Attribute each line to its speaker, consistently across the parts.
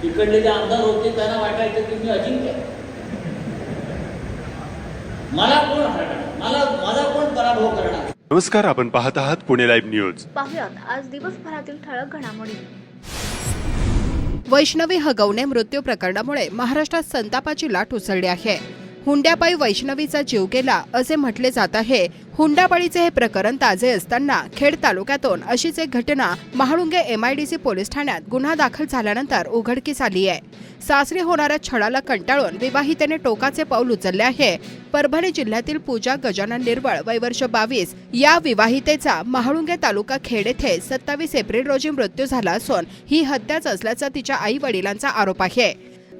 Speaker 1: तिकडले जे आमदार होते त्यांना वाटायचं की मी अजिंक्य, मला कोण हरणार, माझा कोण पराभव करणार.
Speaker 2: नमस्कार, आपण पाहत आहात पुणे लाईव्ह न्यूज.
Speaker 3: पाहुयात आज दिवसभरातील ठळक घडामोडी.
Speaker 4: वैष्णवी हगवणे मृत्यू प्रकरणामुळे महाराष्ट्रात संतापाची लाट उसळली आहे. हुंड्यापायी वैष्णवीचा जीव गेला असे म्हटले जात आहे. हुंडाबळीचे हे प्रकरण ताजे असताना खेड तालुक्यातून अशीच एक घटना महाळुंगे MIDC पोलीस ठाण्यात गुन्हा दाखल झाल्यानंतर उघडकीस आली आहे. सासरी होणाऱ्या छळाला कंटाळून विवाहितेने टोकाचे पाऊल उचलले आहे. परभणी जिल्ह्यातील पूजा गजानन निर्वळ वय वर्ष 22 या विवाहितेचा महाळुंगे तालुका खेड येथे 27 एप्रिल रोजी मृत्यू झाला असून ही हत्याच असल्याचा तिच्या आई वडिलांचा आरोप आहे.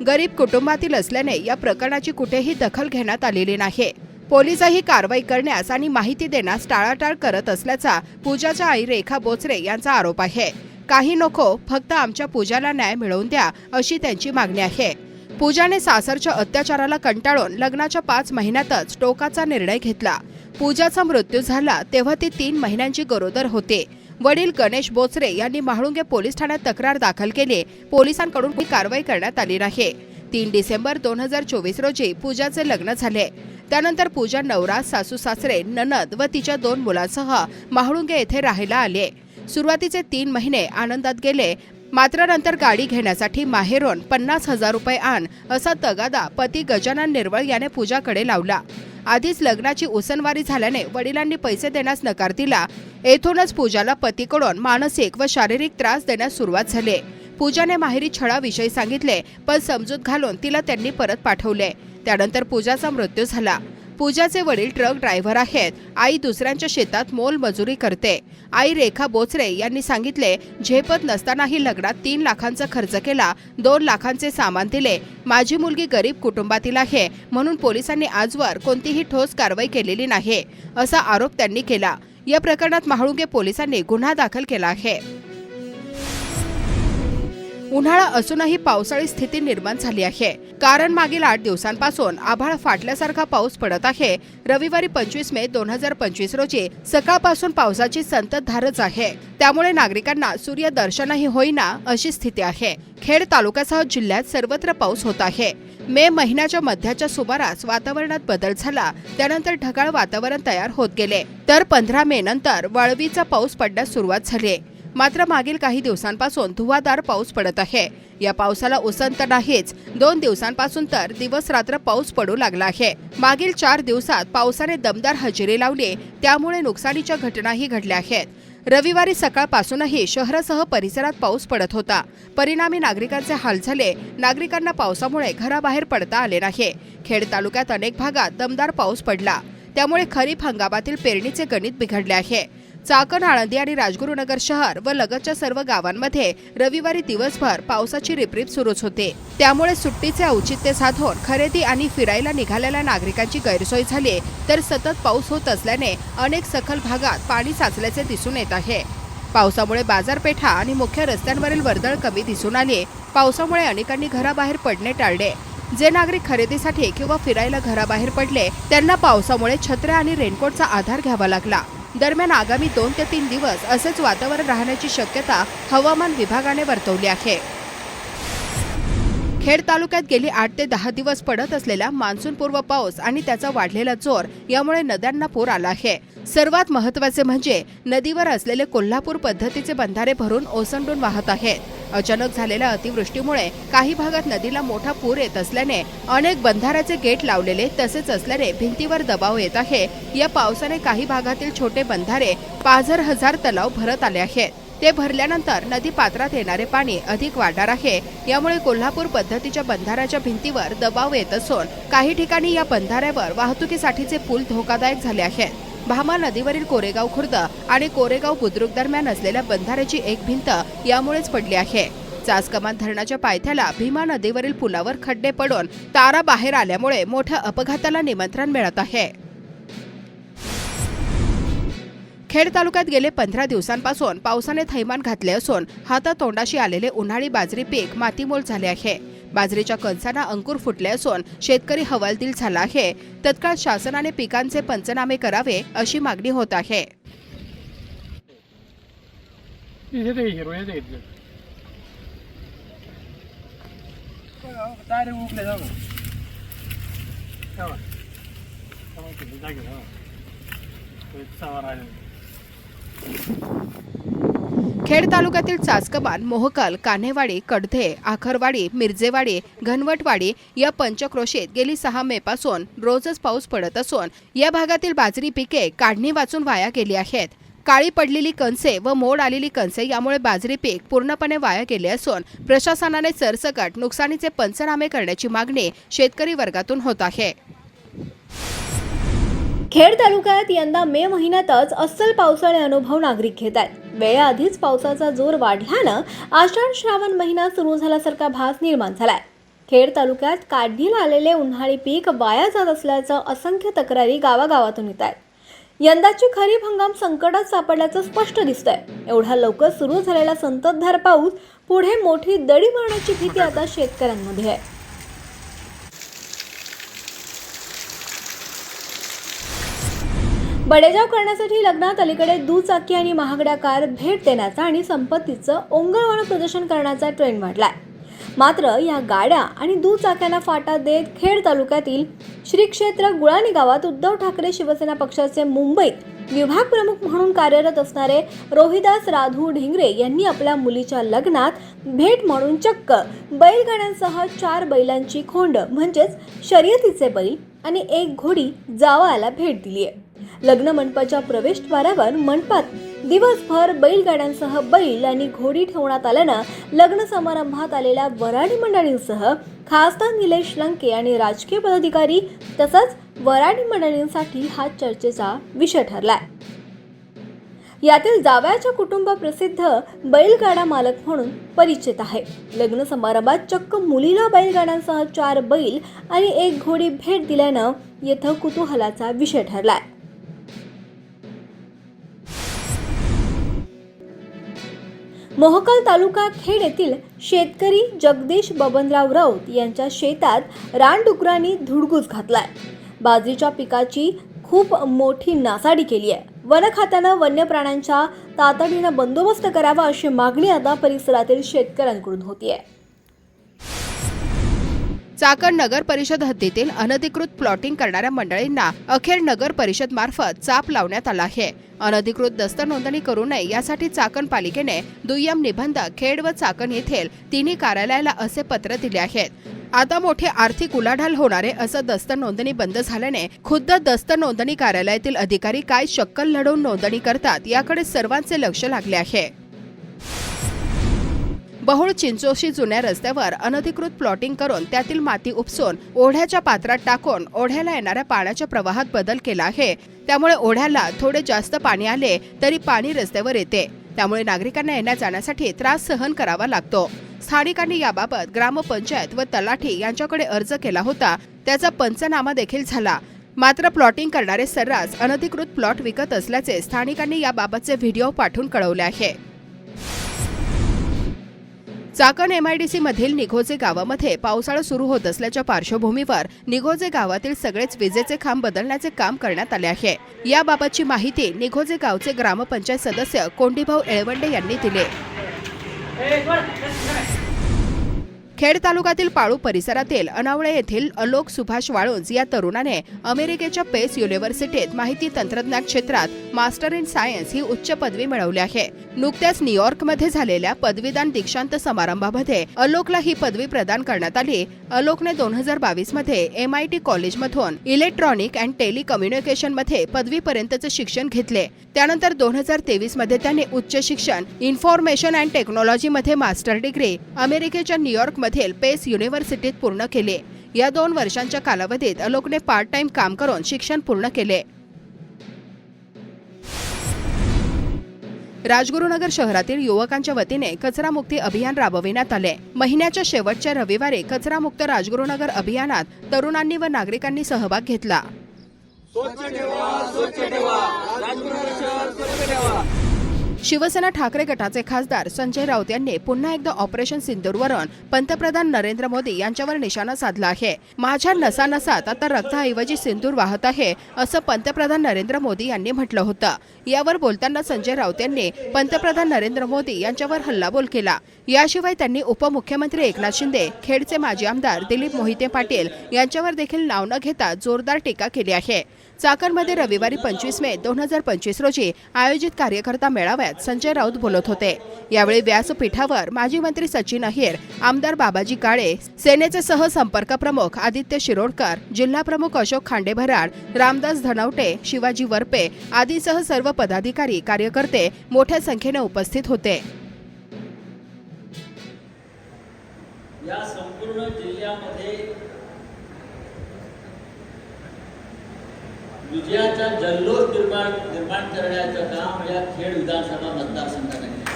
Speaker 4: गरीब कुटुंबातील असल्याने या प्रकरणाची कुठेही दखल घेण्यात आलेली नाही. पोलिसही कारवाई करण्यास आणि माहिती देण्यास टाळाटाळ करत असल्याचा पूजाच्या आई रेखा बोचरे यांचा आरोप आहे. काही नको, फक्त आमच्या पूजाला न्याय मिळवून द्या अशी त्यांची मागणी आहे. पूजाने सासरच्या अत्याचाराला कंटाळून लग्नाच्या 5 महिन्यातच टोकाचा निर्णय घेतला. पूजाचा मृत्यू झाला तेव्हा ती 3 महिन्यांची गरोदर होते. वडील गणेश बोचरे यांनी महाळुंगे पोलीस ठाण्यात तक्रार दाखल केली. पोलिसांकडून कारवाई करण्यात आली नाही. 3 डिसेंबर 2024 रोजी पूजाचे लग्न झाले. त्यानंतर पूजा नवरा, सासू सासरे, ननद व तिच्या 2 मुलांसह महाळुंगे येथे राहायला आले. सुरुवातीचे 3 महिने आनंदात गेले. मात्र नंतर गाडी घेण्यासाठी माहेरून 50,000 रुपये आण असा तगादा पती गजानन निर्वळ याने पूजाकडे लावला. आधीच लग्नाची उसनवारी झाल्याने वडिलांनी पैसे देण्यास नकार दिला. येथूनच पूजाला पतीकडून मानसिक व शारीरिक त्रास देण्यास सुरुवात झाली. पूजाने माहेरी छळाविषयी सांगितले, पण समजूत घालून तिला त्यांनी परत पाठवले. त्यानंतर पूजाचा मृत्यू झाला. पूजाचे वडील ट्रक ड्रायव्हर आहेत. आई दुसऱ्यांच्या शेतात मोलमजुरी करते. आई रेखा बोचरे यांनी सांगितले, झेपत नसतानाही लग्नात 3 लाखांचा खर्च केला, 2 लाखांचे सामान दिले. माझी मुलगी गरीब कुटुंबातील आहे म्हणून पोलिसांनी आजवर कोणतीही ठोस कारवाई केलेली नाही असा आरोप त्यांनी केला. या प्रकरणात महाळुंगे पोलिसांनी गुन्हा दाखल केला आहे. उन्हाळा असूनही पावसाळी स्थिती निर्माण झाली आहे. कारण मागील 8 दिवसांपासून आभाळ फाटल्यासारखा पाऊस पडत आहे. रविवारी 25 मे 2025 रोजी सकाळपासून पावसाची संततधारच आहे. त्यामुळे नागरिकांना सूर्यदर्शनही होईना अशी स्थिती आहे. खेड तालुक्यासह जिल्ह्यात सर्वत्र पाऊस होत आहे. मे महिन्याच्या मध्याच्या सुमारास वातावरणात बदल झाला. त्यानंतर ढगाळ वातावरण तयार होत गेले. तर 15 मे नंतर वळवीचा पाऊस पडण्यास सुरुवात झाली. मात्र मागील काही दिवसांपासून धुवाधार पाऊस पडत आहे. या पावसाला उसंत नाहीच. 2 दिवसांपासून तर दिवस रात्र पाऊस पडू लागला आहे. मागील 4 दिवसात पावसाने दमदार हजेरी लावली. त्यामुळे नुकसानीच्या घटनाही घडल्या आहेत. रविवारी सकाळपासूनही शहरासह परिसरात पाऊस पडत होता. परिणामी नागरिकांचे हाल झाले. नागरिकांना पावसामुळे घराबाहेर पडता आले नाही. खेड तालुक्यात अनेक भागात दमदार पाऊस पडला. त्यामुळे खरीप हंगामातील पेरणीचे गणित बिघडले आहे. चाकण, आळंदी आणि राजगुरुनगर शहर व लगतच्या सर्व गावांमध्ये रविवारी दिवसभर पावसाची रिपरिप सुरूच होते. त्यामुळे सुट्टीचे औचित्य साधून खरेदी आणि फिरायला निघालेल्या नागरिकांची गैरसोय झाली. तर सतत पाऊस होत असल्याने अनेक सखल भागात पाणी साचल्याचे दिसून येत आहे. पावसामुळे बाजारपेठा आणि मुख्य रस्त्यांवरील वर्दळ कमी दिसून आली. पावसामुळे अनेकांनी घराबाहेर पडणे टाळले. जे नागरिक खरेदीसाठी किंवा फिरायला घराबाहेर पडले त्यांना पावसामुळे छत्र्या आणि रेनकोटचा आधार घ्यावा लागला. दरम्यान आगामी 2 ते 3 दिवस असेच वातावरण राहण्याची शक्यता हवामान विभागाने वर्तवली आहे. खेड तालुक्यात गेली 8 ते 10 दिवस पडत असलेला मान्सूनपूर्व पाऊस आणि त्याचा वाढलेला जोर यामुळे नद्यांना पूर आला आहे. सर्वात महत्त्वाचे म्हणजे नदीवर असलेले कोल्हापूर पद्धतीचे बंधारे भरून ओसंडून वाहत आहेत. अचानक झालेल्या अतिवृष्टीमुळे काही भागात नदीला मोठा पूर येत असल्याने अनेक बंधाऱ्याचे गेट लावलेले तसेच असल्याने भिंतीवर दबाव येत आहे. या पावसाने काही भागातील छोटे बंधारे, पाझर हजार तलाव भरत आले आहेत. ते भरल्यानंतर नदी पात्रात येणारे पाणी अधिक वाढणार आहे. यामुळे कोल्हापूर पद्धतीच्या बंधाऱ्याच्या भिंतीवर दबाव येत असून काही ठिकाणी या बंधाऱ्यावर वाहतुकीसाठीचे पूल धोकादायक झाले आहेत. भामा नदीवरील कोरेगाव खुर्द आणि कोरेगाव बुद्रुक दरम्यान असलेल्या बंधाऱ्याची एक भिंत यामुळेच पडली आहे. चासकमान धरणाच्या पायथ्याला भीमा नदीवरील पुलावर खड्डे पडून तारा बाहेर आल्यामुळे मोठ्या अपघाताला निमंत्रण मिळत आहे. खेड तालुक्यात गेले 15 दिवसांपासून पावसाने थैमान घातले असून हातातोंडाशी आलेले उन्हाळी बाजरी पीक मातीमोल झाले आहे. बाजरीच्या कणसांना अंकुर फुटले असून शेतकरी हवालदिल झाला आहे. तत्काळ शासनाने पिकांचे पंचनामे करावे अशी मागणी होत आहे.
Speaker 5: डायरेक्ट उकले जाऊ ठेवा जागे सवार आले.
Speaker 4: खेड तालुक्यातील चासकमान, मोहकल, कान्हेवाडी, कडधे, आखरवाडी, मिरजेवाडी, घनवटवाडी या पंचक्रोशीत गेली 6 मेपासून रोजच पाऊस पडत असून या भागातील बाजरी पिके काढणी वाचून वाया गेली आहेत. काळी पडलेली कणसे व मोड आलेली कणसे यामुळे बाजरी पीक पूर्णपणे वाया गेले असून प्रशासनाने सरसकट नुकसानीचे पंचनामे करण्याची मागणी शेतकरी वर्गातून होत आहे.
Speaker 6: खेड तालुक्यात यंदा मे महिन्यातच अस्सल पावसाळे अनुभव नागरिक घेत आहेत. वेळेआधीच पावसाचा जोर वाढल्यानं आषाढ श्रावण महिना सुरू झाल्यासारखा भास निर्माण झालाय. खेड तालुक्यात काढणीला आलेले उन्हाळी पीक वाया जात असल्याचं असंख्य तक्रारी गावागावातून येत आहेत. यंदाची खरीप हंगाम संकटात सापडल्याचं स्पष्ट दिसतंय. एवढा लवकर सुरू झालेला संततधार पाऊस पुढे मोठी दडी मारण्याची भीती आता शेतकऱ्यांमध्ये आहे. बडेजाव करण्यासाठी लग्नात अलीकडे दुचाकी आणि महागड्या कार भेट देण्याचा आणि संपत्तीचं ओंगळवाणं प्रदर्शन करण्याचा ट्रेंड वाढलाय. मात्र या गाड्या आणि दुचाक्यांना फाटा देत खेड तालुक्यातील श्री क्षेत्र गुळाणी गावात उद्धव ठाकरे शिवसेना पक्षाचे मुंबईत विभाग प्रमुख म्हणून कार्यरत असणारे रोहिदास राधू ढिंगरे यांनी आपल्या मुलीच्या लग्नात भेट म्हणून चक्क बैलगाड्यांसह 4 बैलांची खोंड म्हणजेच शर्यतीचे बैल आणि 1 घोडी जावयाला भेट दिली आहे. लग्न मंडपाच्या प्रवेशद्वारावर मंडपात दिवसभर बैलगाड्यांसह बैल आणि घोडी ठेवण्यात आल्यानं लग्न समारंभात आलेल्या वराडी मंडळींसह खासदार निलेश लंके आणि राजकीय पदाधिकारी तसंच वराडी मंडळींसाठी हा चर्चेचा विषय ठरलाय. यातील जावयाच्या कुटुंब प्रसिद्ध बैलगाडा मालक म्हणून परिचित आहे. लग्न समारंभात चक्क मुलीला बैलगाड्यांसह 4 बैल आणि 1 घोडी भेट दिल्यानं येथे कुतूहलाचा विषय ठरलाय. मोहकल तालुका खेड येथील शेतकरी जगदीश बबनराव राऊत यांच्या शेतात रानडुकरांनी धुडगूस घातलाय. बाजरीच्या पिकाची खूप मोठी नासाडी केली आहे. वन खात्यानं वन्य प्राण्यांचा तातडीनं बंदोबस्त करावा अशी मागणी आता परिसरातील शेतकऱ्यांकडून होतीये.
Speaker 4: चाकण नगर परिषद हद्दीतील अनधिकृत प्लॉटिंग करणाऱ्या मंडळींना अखेर नगर परिषद मार्फत चाप लावण्यात आला आहे. अनधिकृत दस्त नोंदणी करू नये यासाठी चाकण पालिकेने दुय्यम निबंधक खेड व चाकण येथील तिन्ही कार्यालयाला असे पत्र दिले आहेत. आता मोठे आर्थिक उलाढाल होणारे असं दस्त नोंदणी बंद झाल्याने खुद्द दस्त नोंदणी कार्यालयातील अधिकारी काय शक्कल लढवून नोंदणी करतात याकडे सर्वांचे लक्ष लागले आहे. बहुळ चिंचोशी जुन्या रस्त्यावर अनधिकृत प्लॉटिंग करून त्यातील माती उपसून ओढ्याच्या पात्रात टाकून ओढ्याला येणाऱ्या पाण्याच्या प्रवाहात बदल केला आहे. त्यामुळे ओढ्याला थोडे जास्त पाणी आले तरी पाणी रस्त्यावर येते. त्यामुळे नागरिकांना येण्या जाण्यासाठी त्रास सहन करावा लागतो. स्थानिकांनी याबाबत ग्रामपंचायत व तलाठी यांच्याकडे अर्ज केला होता. त्याचा पंचनामा देखील झाला. मात्र प्लॉटिंग करणारे सर्रास अनधिकृत प्लॉट विकत असल्याचे स्थानिकांनी याबाबतचे व्हिडिओ पाठवून कळवले आहे. चाकण MIDC मधील निघोजे गावामध्ये पावसाळा सुरू होत असल्याच्या पार्श्वभूमीवर निघोजे गावातील सगळेच विजेचे खांब बदलण्याचे काम करण्यात आले आहे. याबाबतची माहिती निघोजे गावचे ग्रामपंचायत सदस्य कोंडीभाऊ एळवंडे यांनी दिली. खेड तालुक्यातील पाळू परिसरातील अनावळे येथील अलोक सुभाष वाळुंज या तरुणाने अमेरिकेच्या पेस युनिव्हर्सिटीत माहिती तंत्रज्ञान क्षेत्रात मास्टर इन सायन्स ही उच्च पदवी मिळवली आहे. नुकत्याच न्यूयॉर्कमध्ये झालेल्या पदवीदान दीक्षांत समारंभामध्ये अलोकला ही पदवी प्रदान करण्यात आली. अलोकने 2022 मध्ये MIT कॉलेजमधून इलेक्ट्रॉनिक अँड टेलिकम्युनिकेशन मध्ये पदवीपर्यंतचे शिक्षण घेतले. त्यानंतर 2023 मध्ये त्याने उच्च शिक्षण इन्फॉर्मेशन अँड टेक्नॉलॉजी मध्ये मास्टर डिग्री अमेरिकेच्या न्यूयॉर्क मधील पेस युनिव्हर्सिटीत पूर्ण केले. या 2 वर्षांच्या कालावधीत अलोकने पार्ट टाइम काम करून शिक्षण पूर्ण केले. राजगुरुनगर शहरातील युवकांच्या वतीने कचरामुक्ती अभियान राबविण्यात आले. महिन्याच्या शेवटच्या रविवारी कचरामुक्त राजगुरुनगर अभियानात तरुणांनी व नागरिकांनी सहभाग घेतला. शिवसेना ठाकरे गटाचे खासदार संजय राऊत यांनी पुन्हा एकदा ऑपरेशन सिंदूरवरून पंतप्रधान नरेंद्र मोदी यांच्यावर निशाणा साधला आहे. माझ्या नसानसात आता रक्ताऐवजी सिंदूर वाहत आहे असं पंतप्रधान नरेंद्र मोदी यांनी म्हटलं होतं. यावर बोलताना संजय राऊत यांनी पंतप्रधान नरेंद्र मोदी यांच्यावर हल्लाबोल केला. याशिवाय त्यांनी उपमुख्यमंत्री एकनाथ शिंदे, खेडचे माजी आमदार दिलीप मोहिते पाटील यांच्यावर देखील नाव न घेता जोरदार टीका केली आहे. चाकणमध्ये रविवारी 25 मे 2025 रोजी आयोजित कार्यकर्ता मेळाव्यात संजय राऊत बोलत होते. यावेळी व्यासपीठावर माजी मंत्री सचिन अहिर, आमदार बाबाजी काळे, सेनेचे सहसंपर्क प्रमुख आदित्य शिरोडकर, जिल्हा प्रमुख अशोक खांडेभराड, रामदास धनवटे, शिवाजी वरपे आदीसह सर्व पदाधिकारी कार्यकर्ते मोठ्या संख्येने उपस्थित होते.
Speaker 1: या संपूर्ण जिल्ह्यामध्ये विजयाचा जल्लोष निर्माण करण्याचं काम या खेड विधानसभा मतदारसंघाने केलं.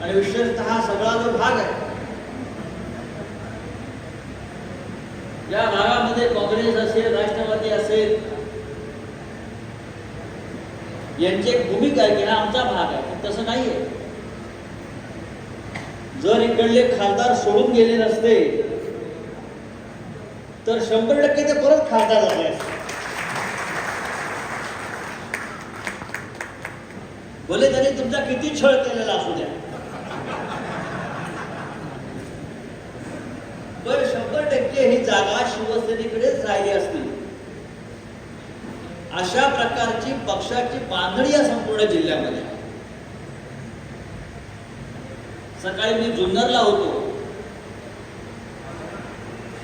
Speaker 1: आणि विशेषतः हा सगळा जो भाग आहे, या भागामध्ये काँग्रेस असेल, राष्ट्रवादी असेल, यांची एक भूमिका आहे की हा आमचा भाग आहे. पण तसं नाहीये. जर इकडले खासदार सोडून गेले नसते तर 100% ते परत खासदार झाले असते. भले त्यांनी तुमचा किती छळ केलेला असू द्या, पण 100% ही जागा शिवसेनेकडेच राहिली असती. अशा प्रकारची पक्षाची बांधणी या संपूर्ण जिल्ह्यामध्ये. सकाळी मी जुन्नरला होतो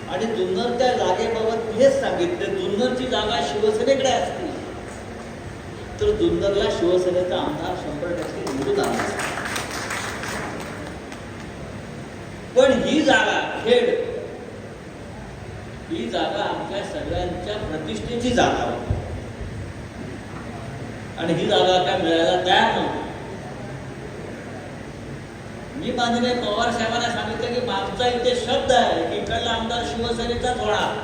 Speaker 1: आणि जुन्नर त्या जागेबाबत हेच सांगितले, जुन्नरची जागा शिवसेनेकडे असती तर जुन्नरला शिवसेनेचा आमदार 100% निवडून आला असता. पण ही जागा खेड, ही जागा आमच्या सगळ्यांच्या प्रतिष्ठेची जागा होती आणि ही जागा काय मिळायला तयार नव्हती. मी माननीय पवार साहेबांना सांगितलं की आमचा इथे शब्द आहे की इकडला आमदार शिवसेनेचाच होणार.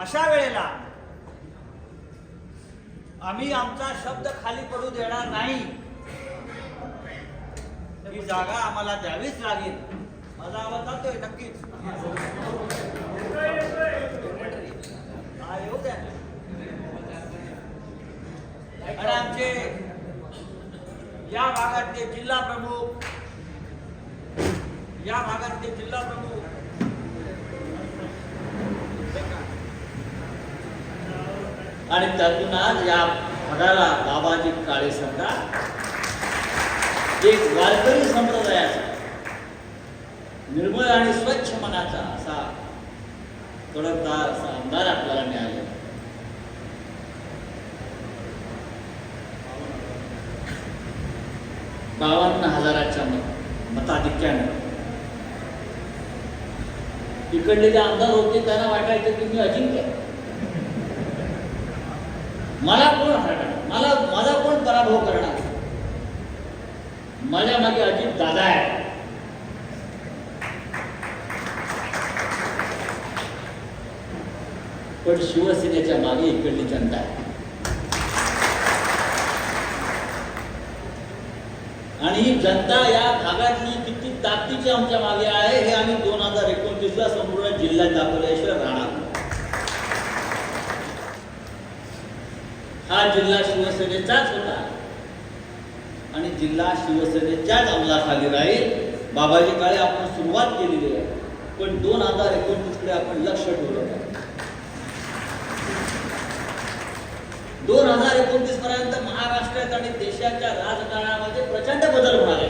Speaker 1: अशा वेळेला आम्ही आमचा शब्द खाली पडू देणार नाही. ही जागा आम्हाला द्यावीच लागेल. माझा आवाज जातोय नक्कीच. येऊ द्या. आणि आमचे या भागातले जिल्हा प्रमुख, आणि त्यातून आज या भागाला बाबाजी काळे सरकार एक वारकरी संप्रदायाचा, निर्मळ आणि स्वच्छ मनाचा असा कडकदार असा आमदार आपल्याला मिळाला. 52,000च्या मताधिक्याने इकडले जे आमदार होते त्यांना वाटायचं की मी अजिंक्य, मला कोण हरणार, माझा कोण पराभव करणार, माझ्या मागे अजित दादा आहे. पण शिवसेनेच्या मागे इकडली जनता आहे. आणि ही जनता या भागातली किती ताकदीची आमच्या मागे आहे हे आम्ही 2029ला संपूर्ण जिल्ह्यात दाखवल्याशिवाय राहणार. हा जिल्हा शिवसेनेचाच होता आणि जिल्हा शिवसेनेच्याच अंमलाखाली राहील. बाबाजी काळे आपण सुरुवात केलेली आहे, पण 2029 कडे आपण लक्ष ठेवलं आहे. 2029 पर्यंत महाराष्ट्रात आणि देशाच्या राजकारणामध्ये प्रचंड बदल होणार आहे.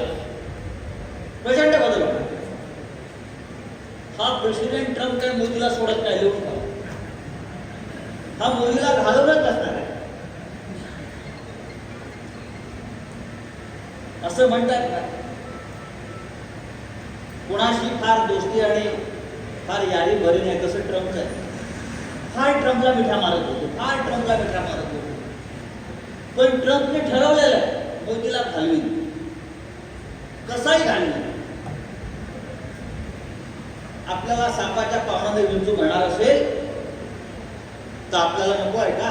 Speaker 1: प्रचंड बदल होणार. हा प्रेसिडेंट ट्रम्प काय मोदीला सोडत नाही, लिहून ठेवा. हा मोदीला घालवणच असणार आहे असं म्हणतात का? कोणाशी फार दोस्ती आणि फार यारी बरी नाही तसं ट्रम्पचं आहे. फार ट्रम्पला मिठा मारत होतो, फार ट्रम्पला मिठा मारत होतो. पण ट्रम्पने ठरवलेलं आहे मोदीला घालवी, कसाही घालवी. आपल्याला सापाच्या पावनाने विंचू घडणार असेल तर आपल्याला नको आहे का?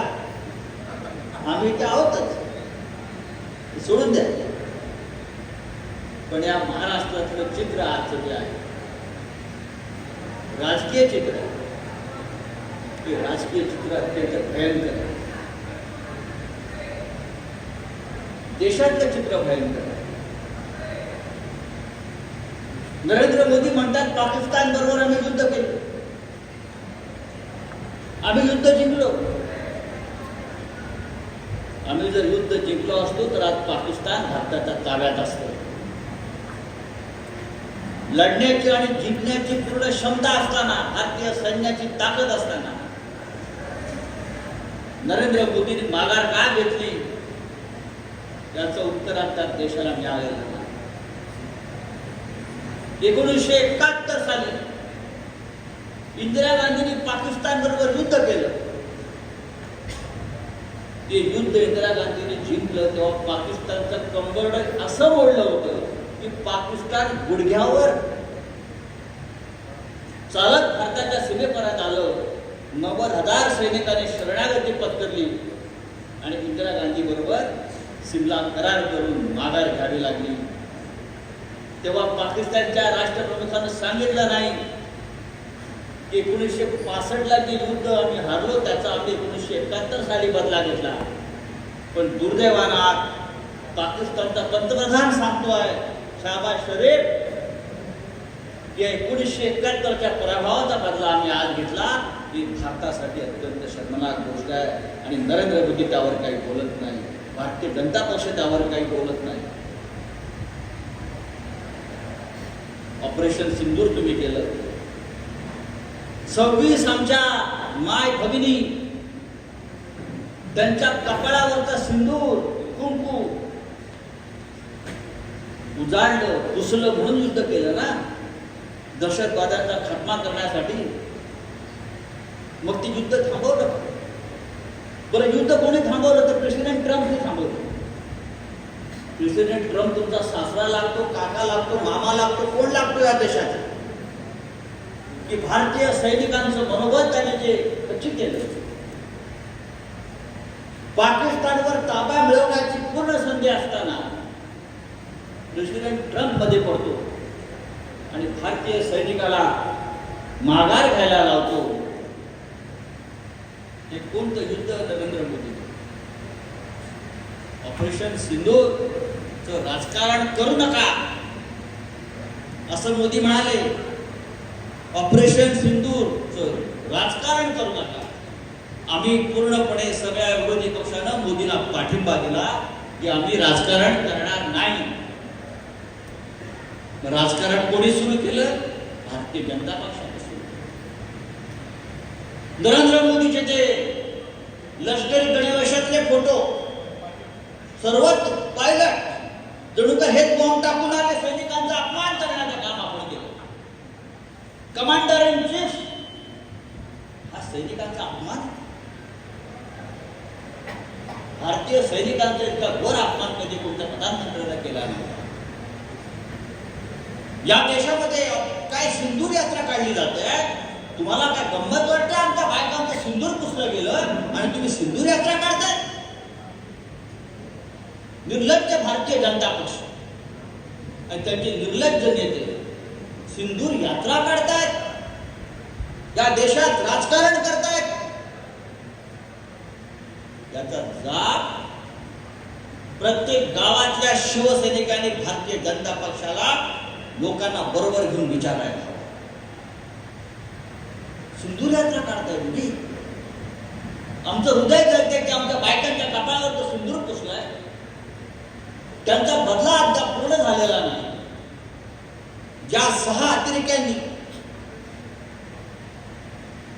Speaker 1: आम्ही इथे आहोतच, सोडून द्या. पण या महाराष्ट्रातलं चित्र आजचं जे आहे, राजकीय चित्र आहे, ते राजकीय चित्र अत्यंत भयंकर आहे. देशातलं चित्र भयंकर आहे. नरेंद्र मोदी म्हणतात पाकिस्तान बरोबर आम्ही युद्ध केलं, आम्ही युद्ध जिंकलो. आम्ही जर युद्ध जिंकलो असतो तर आज पाकिस्तान भारताच्या ताब्यात असतो. लढण्याची आणि जिंकण्याची पूर्ण क्षमता असताना, भारतीय सैन्याची ताकद असताना नरेंद्र मोदींनी माघार का घेतली, याचं उत्तर आता देशाला मिळालेलं नाही. 1971 साली इंदिरा गांधींनी पाकिस्तान बरोबर युद्ध केलं. ते युद्ध इंदिरा गांधींनी जिंकलं तेव्हा पाकिस्तानचं कंबरड असं मोडलं होतं की पाकिस्तान गुडघ्यावर चालत भारताच्या सीमेपर्यंत आलं. 90,000 सैनिकांनी शरणागती पत्करली आणि इंदिरा गांधी बरोबर सिमला करार करून माघार घ्यावी लागली. तेव्हा पाकिस्तानच्या राष्ट्रप्रमुखांनी सांगितलं नाही की 1965ला जे युद्ध आम्ही हारलो त्याचा आम्ही 1971 साली बदला घेतला. पण दुर्दैवानं पाकिस्तानचा पंतप्रधान सांगतोय शहबाज शरीफ की 1971च्या पराभवाचा बदला आम्ही आज घेतला. ही भारतासाठी अत्यंत शर्मनाक गोष्ट आहे आणि नरेंद्र मोदी त्यावर काही बोलत नाही, भारतीय जनता पक्ष त्यावर काही बोलत नाही. ऑपरेशन सिंदूर तुम्ही केलं. 26 आमच्या माय भगिनी त्यांच्या कपाळावरचा सिंदूर कुंकू उजाडलं, पुसलं म्हणून युद्ध केलं ना, दहशतवादाचा खात्मा करण्यासाठी. मग ते युद्ध थांबवलं. बरं, युद्ध कोणी थांबवलं तर प्रेसिडेंट ट्रम्पने थांबवलं. प्रेसिडेंट ट्रम्प तुमचा सासरा लागतो, काका लागतो, मामा लागतो, कोण लागतो या देशात की भारतीय सैनिकांचं मनोबल त्याने जे कच्ची केलं. पाकिस्तानवर ताबा मिळवण्याची पूर्ण संधी असताना प्रेसिडेंट ट्रम्प मध्ये पडतो आणि भारतीय सैनिकाला माघार घ्यायला लावतो. हे कोणतं युद्ध? नरेंद्र मोदी. ऑपरेशन सिंदूरचं राजकारण करू नका असं मोदी म्हणाले. ऑपरेशन सिंदूरचं राजकारण करू नका. आम्ही पूर्णपणे सगळ्या विरोधी पक्षानं मोदीला पाठिंबा दिला की आम्ही राजकारण करणार नाही. राजकारण कोणी सुरू केलं? भारतीय जनता पक्षाने सुरू केलं. नरेंद्र मोदीचे ते लष्करी गणवेशातले फोटो सर्वात पायलट जणू का हेच बॉम्ब टाकून आले, सैनिकांचा अपमान करण्याचं काम आपण केलं. कमांडर इन चीफ हा सैनिकांचा अपमान. भारतीय सैनिकांचा इतका घोर अपमान कधी कोणत्या प्रधानमंत्र्याला केला नाही. या देशामध्ये काय सिंदूर यात्रा काढली जाते. तुम्हाला काय गंमत वाटते? आमच्या बायकांचं सिंदूर पुसलं गेलं आणि तुम्ही सिंदूर यात्रा काढताय? निर्लज्ज भारतीय जनता पक्ष आणि त्यांचे निर्लज्ज नेते सिंदूर यात्रा काढतायत, या देशात राजकारण करतायत. याचा जाब प्रत्येक गावातल्या शिवसैनिकांनी भारतीय जनता पक्षाला लोकांना बरोबर घेऊन विचारायला हवं. सिंदूर यात्रा काढताय तुम्ही. आमचं हृदय जळते की आमच्या बायकांच्या कपाळावर तो सिंदूर पुसलाय. त्यांचा बदला अद्याप पूर्ण झालेला नाही. ज्या 6 अतिरेक्यांनी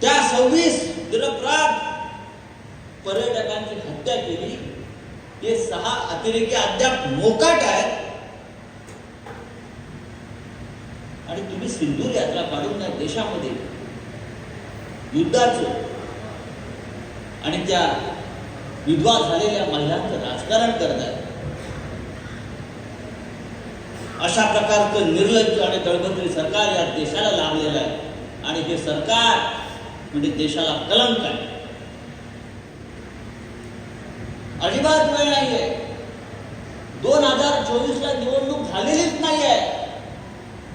Speaker 1: त्या 26 निरपराध पर्यटकांची हत्या केली, ते 6 अतिरेकी अद्याप मोकाट आहेत आणि तुम्ही सिंदूर यात्रा काढून या देशामध्ये युद्धाचं आणि त्या विधवा झालेल्या महिलांचं राजकारण करतायत. अशा प्रकारचं निर्लज्ज आणि दळभद्री सरकार या देशाला लाभलेलं आहे आणि हे सरकार म्हणजे देशाला कलंक आहे. अजिबात वेळ नाहीये. 2024ला निवडणूक झालेलीच नाहीये.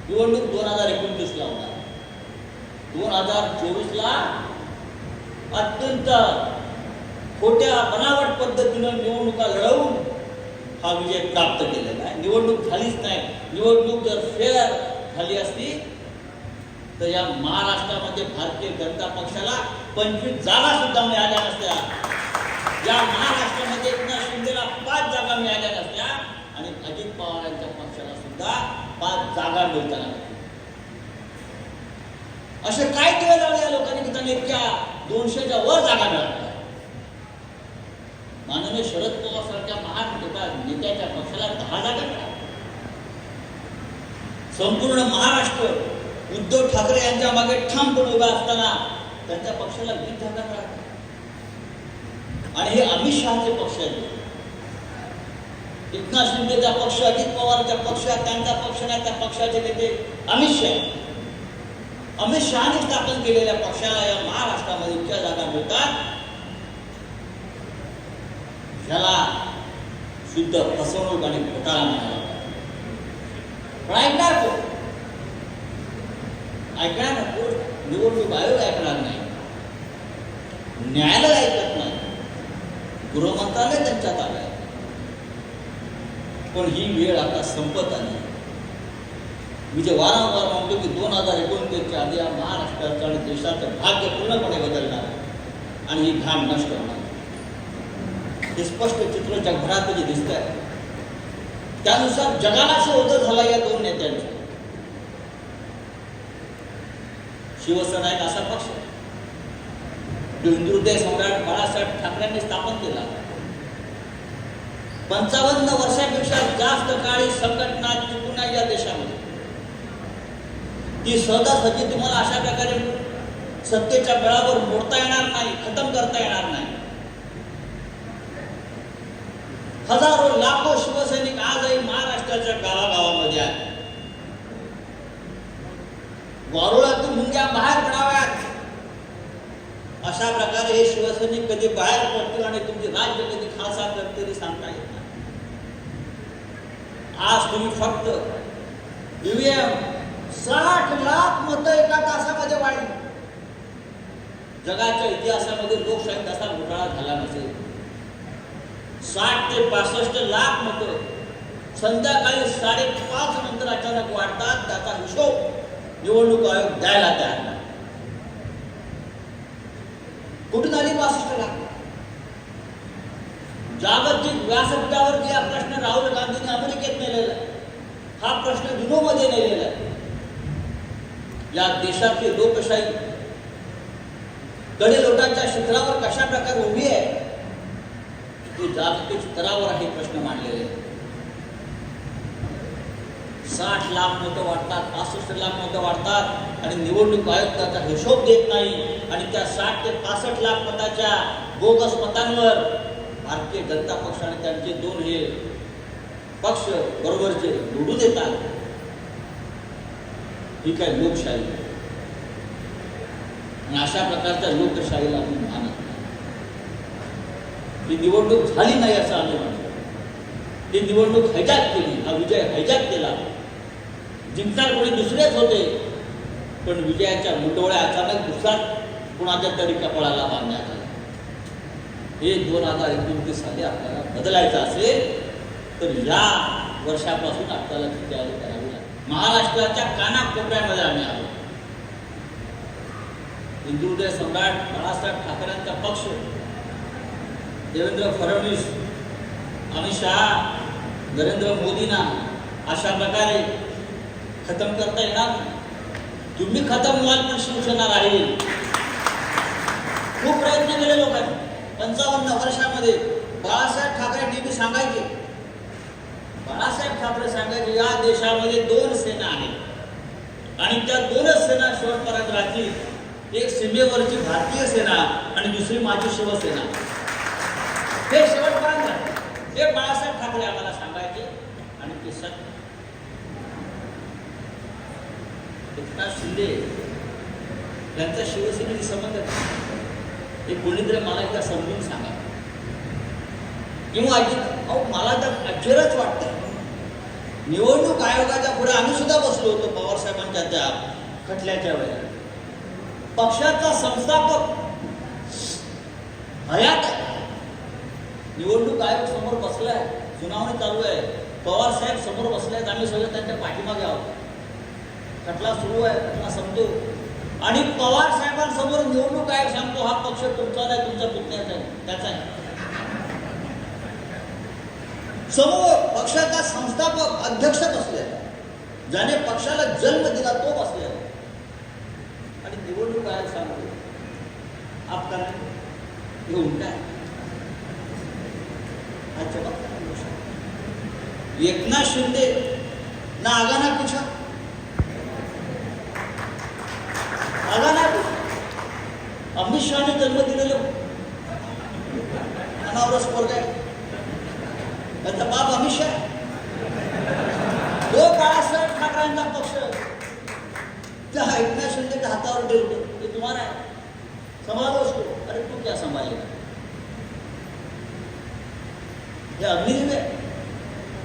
Speaker 1: निवडणूक 2029ला होणार. 2024ला अत्यंत खोट्या बनावट पद्धतीनं निवडणुका लढवून हा विजय प्राप्त केलेला आहे. निवडणूक झालीच नाही. निवडणूक जर फेअर झाली असती तर या महाराष्ट्रामध्ये भारतीय जनता पक्षाला 25 जागा सुद्धा मिळाल्या नसत्या. या महाराष्ट्रामध्ये एकनाथ शिंदेला 5 जागा मिळाल्या नसत्या आणि अजित पवारांच्या पक्षाला सुद्धा 5 जागा मिळताना. असे काय दिवे लावले या लोकांनी की त्यांना इतक्या 200च्या वर जागा मिळाल्या. माननीय शरद पवार सारख्या महान नेत्याच्या पक्षाला 10 जागा मिळाल्या. संपूर्ण महाराष्ट्र उद्धव ठाकरे यांच्या मागे ठामपणे उभा असताना त्यांच्या पक्षाला 20 जागा मिळाल्या. आणि हे अमित शहाचे पक्ष आहेत. एकनाथ शिंदेचा पक्ष, अजित पवारचा पक्ष, त्यांचा पक्ष नाही, त्या पक्षाचे नेते अमित शहा. अमित शहाने स्थापन केलेल्या पक्षाला या महाराष्ट्रामध्ये इतक्या जागा मिळतात, ह्याला शुद्ध फसवणूक आणि घोटाळा म्हणाला. पण ऐकणार कोण? ऐकणार नको. निवडणूक आयोग ऐकणार नाही, न्यायालय ऐकत नाही, गृहमंत्रालय त्यांच्या ताब्यात. पण ही वेळ आता संपत आली. मी जे वारंवार म्हणतो की 2029च्या आधी या महाराष्ट्राचं आणि देशाचं भाग्य पूर्णपणे बदलणार आणि ही घाण नष्ट होणार. हे स्पष्ट चित्र जगभरात जे दिसत आहे त्यानुसार जगाला शोध झाला या 2 नेत्यांचा. शिवसेना एक असा पक्ष जो हिंदुहृदय सम्राट बाळासाहेब ठाकरेंनी स्थापन केला. 55 वर्षापेक्षा जास्त काळी संघटना टिकून आहे या देशामध्ये. ती सहजासहजी तुम्हाला अशा प्रकारे सत्तेच्या बळावर मोडता येणार नाही, खतम करता येणार नाही. हजारो लाखो शिवसैनिक आजही महाराष्ट्राच्या गावागावामध्ये आहेत. वारुळातून मुंग्या बाहेर पडाव्यात अशा प्रकारे हे शिवसैनिक कधी बाहेर पडतील आणि तुमचे राज्य कधी खालसा करतील सांगता येत नाही. आज तुम्ही फक्त ईव्हीएम 60 लाख मतं एका तासामध्ये वाढली. जगाच्या इतिहासामध्ये लोकशाहीत असा घोटाळा झाला नसेल. 60 ते 65 लाख मतं संध्याकाळी 5:30 नंतर अचानक वाढतात. त्याचा हिशोब निवडणूक आयोग द्यायला तयार नाही. कुठून आली 65 लाख? जागतिक व्यासपीठावरती हा प्रश्न राहुल गांधींनी अमेरिकेत नेलेला आहे. हा प्रश्न युरोपमध्ये नेलेला आहे. या देशाची लोकशाही कडे लोटांच्या शिखरावर कशा प्रकारे उभी आहे ते जागतिक स्तरावर हे प्रश्न मांडलेले आहेत. 60 लाख मतं वाढतात, 65 लाख मतं वाढतात आणि निवडणूक आयोग त्याचा हिशोब देत नाही आणि त्या 60 ते 65 लाख मताच्या बोगस मतांवर भारतीय जनता पक्ष आणि त्यांचे 2 हे पक्ष बरोबरचे निवडून देतात. ही काय लोकशाही? आणि अशा प्रकारच्या लोकशाहीला आपण मानत नाही. ही निवडणूक झाली नाही असं आम्ही म्हणतो. ही निवडणूक हैजॅक केली, हा विजय हैजॅक केला. जिंकणार कोणी दुसरेच होते पण विजयाच्या मुंडवळ्या अचानक दुसरा कुणाच्या तरी कपाळाला बांधण्यात आला. हे 2029 साली आपल्याला बदलायचं असेल तर या वर्षापासून आपल्याला तयारी करावी लागेल. महाराष्ट्राच्या कानाकोपऱ्यामध्ये आम्ही आलो. हिंदुहृदय सम्राट बाळासाहेब ठाकरेंचा पक्ष, देवेंद्र फडणवीस, अमित शहा, नरेंद्र मोदींना अशा प्रकारे खतम करता येणार नाही. तुम्ही खतम व्हाल पण शिवसेना राहील. खूप प्रयत्न केले लोकांनी. 55 वर्षामध्ये बाळासाहेब ठाकरे नेहमी सांगायचे, बाळासाहेब ठाकरे सांगायचे या देशामध्ये 2 सेना आहेत आणि त्या 2च सेना शेवटपर्यंत राहतील. एक सीमेवरची भारतीय सेना आणि दुसरी माझी शिवसेना. हे शेवटपर्यंत राहतील. हे बाळासाहेब ठाकरे आम्हाला सांगायचे आणि ते सत्य. एकनाथ शिंदे यांचा शिवसेनेशी संबंध हे कोणीतरी मला एकदा समजून सांगा. किंवा अहो मला तर आश्चर्यच वाटतं. निवडणूक आयोगाच्या पुढे आम्ही सुद्धा बसलो होतो पवारसाहेबांच्या त्या खटल्याच्या वेळेला. पक्षाचा संस्थापक हयात आहे, निवडणूक आयोग समोर बसलाय, सुनावणी चालू आहे, पवार साहेब समोर बसलेत, आम्ही सगळे त्यांच्या पाठीमागे आहोत. खटला सुरू आहे, खटला संपतो आणि पवार साहेबांसमोर निवडणूक आयोग सांगतो हा पक्ष तुमचा नाही, तुमच्या पुतण्याचा आहे, त्याचा आहे. समोर पक्षाचा संस्थापक अध्यक्ष बसले, ज्याने पक्षाला जन्म दिला तो बसले आणि निवडणूक आयोग सांगतो आप करना हे उलटा है. अच्छा एकनाथ शिंदे ना आगा ना पूछा, आगा ना पूछा. अमित शहाने जन्म दिलेलं अनावरच पोरग आहे, त्याचा बाप अमित शहा. तो बाळासाहेब ठाकरेंचा पक्ष त्या एकनाथ शिंदेच्या हातावर ठेवतो, ते तुम्हाला आहे, संभालो उसको. अरे तू क्या संभालेगा? हे अग्निदेव आहे.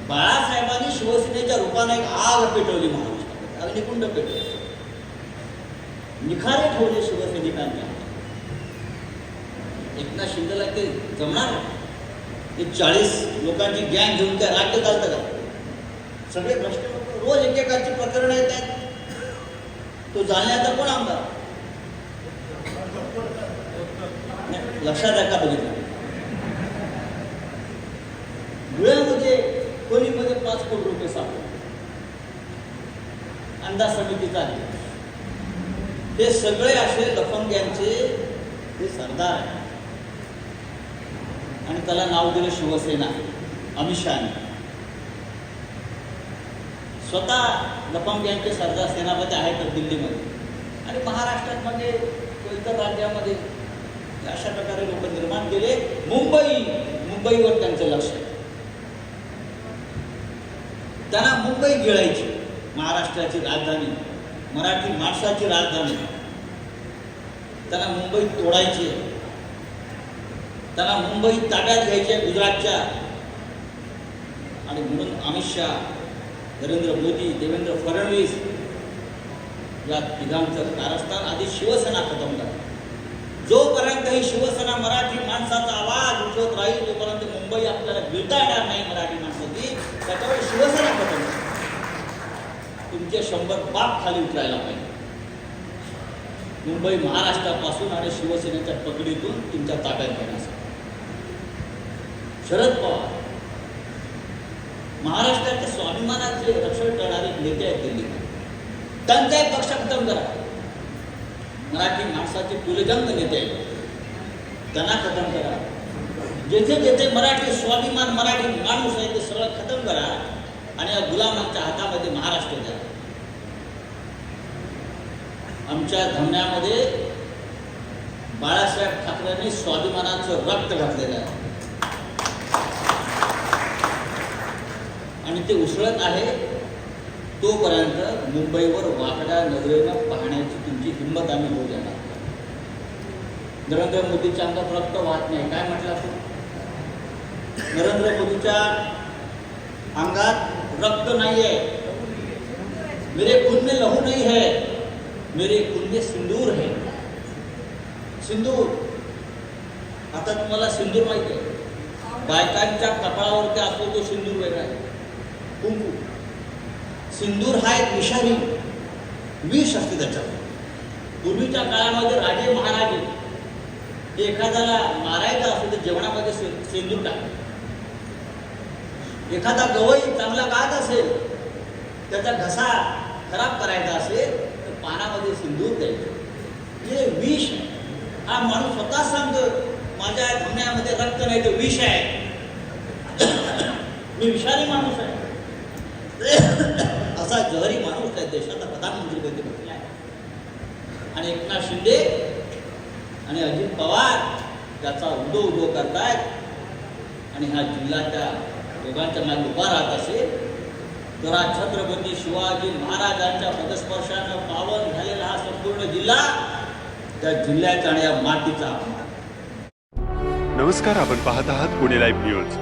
Speaker 1: बाळासाहेबांनी शिवसेनेच्या रूपाने एक आग पेटवली महाराष्ट्रात, अग्निकुंड पेटवली, निखारे ठेवले शिवसैनिकांच्या. एकनाथ शिंदेला ते जमणार? ते 40 लोकांची गँग घेऊन काय राज्य चालतं का? सगळे भ्रष्ट लोक, रोज एकेकाची प्रकरणं येत आहेत. तो जालन्याचा कोण आमदार लक्षात आहे का? बघितलं धुळ्यामध्ये खोलीमध्ये 5 कोटी रुपये सापडले, अंदाज समितीचा आहे. हे सगळे असे लफंग्यांचे हे सरदार आहे आणि त्याला नाव दिलं शिवसेना. अमित शहाने स्वतः लफंग्यांचे सरदार सेनापती आहेत दिल्लीमध्ये आणि महाराष्ट्रात मध्ये इतर राज्यामध्ये अशा प्रकारे लोक निर्माण केले. मुंबईवर त्यांचं लक्ष आहे. त्यांना मुंबई गिळायची, महाराष्ट्राची राजधानी, मराठी माणसाची राजधानी. त्यांना मुंबई तोडायची, त्यांना मुंबई ताब्यात घ्यायची गुजरातच्या. आणि म्हणून अमित शहा, नरेंद्र मोदी, देवेंद्र फडणवीस या तिघांचं कारस्थान आधी शिवसेना खतम करा. जोपर्यंत ही शिवसेना मराठी माणसाचा आवाज उठवत राहील तोपर्यंत मुंबई आपल्याला गिळता येणार नाही मराठी माणसाची. त्याच्यावर शिवसेना खतम करा. तुमचे 100 बाप खाली उतरायला पाहिजे. मुंबई महाराष्ट्रापासून आणि शिवसेनेच्या पकडीतून तुमच्या ताब्यात घेण्यासाठी. शरद पवार महाराष्ट्राच्या स्वाभिमानाचे रक्षण करणारे नेते आहेत दिल्लीत. त्यांचाही पक्ष खतम करा. मराठी माणसाचे कुलजंग नेते आहेत, त्यांना खतम करा. जेथे जेथे मराठी स्वाभिमान, मराठी माणूस आहे ते सगळं खतम करा आणि या गुलामांच्या हातामध्ये महाराष्ट्र द्या. आमच्या धमन्यामध्ये बाळासाहेब ठाकरेंनी स्वाभिमानाचं रक्त घातलेलं आहे आणि ते उसळत आहे. तोपर्यंत मुंबईवर वाकड्या नजरेनं पाहण्याची तुमची हिंमत आम्ही होऊ देणार. नरेंद्र मोदीच्या अंगात रक्त वाहत नाही, काय म्हटलं असं? नरेंद्र मोदीच्या अंगात रक्त नाही आहे. मेरे खून में लहू नहीं है, मेरे खून में सिंदूर है. सिंदूर, आता तुम्हाला सिंदूर माहिती आहे? बायकांच्या कपाळावरती असतो तो सिंदूर वेगळा आहे, कुंकू. सिंदूर हा एक विषारी विष असते त्याच्यात. पूर्वीच्या काळामध्ये राजे महाराजे एखाद्याला मारायचं असेल तर जेवणामध्ये सिंदूर टाकतात. एखादा गवई चांगला गात असेल, त्याचा घसा खराब करायचा असेल तर पानामध्ये सिंदूर द्यायचं. हे विष. हा माणूस स्वतः सांगतो माझ्या धमन्यामध्ये रक्त नाही तर विष आहे, मी विषारी माणूस आहे. असा जहरी माणूस त्या देशाचा प्रधानमंत्री पदी बसला आहे. आणि एकनाथ शिंदे आणि अजित पवार त्याचा उदो करतायत आणि ह्या जिल्ह्याच्या दोघांच्या मागे उभा राहत असेल तर हा छत्रपती शिवाजी महाराजांच्या पदस्पर्शानं पावन झालेला हा संपूर्ण जिल्हा त्या जिल्ह्याचा आणि या मातीचा.
Speaker 2: नमस्कार, आपण पाहत आहात पुणे लाईव्ह न्यूज.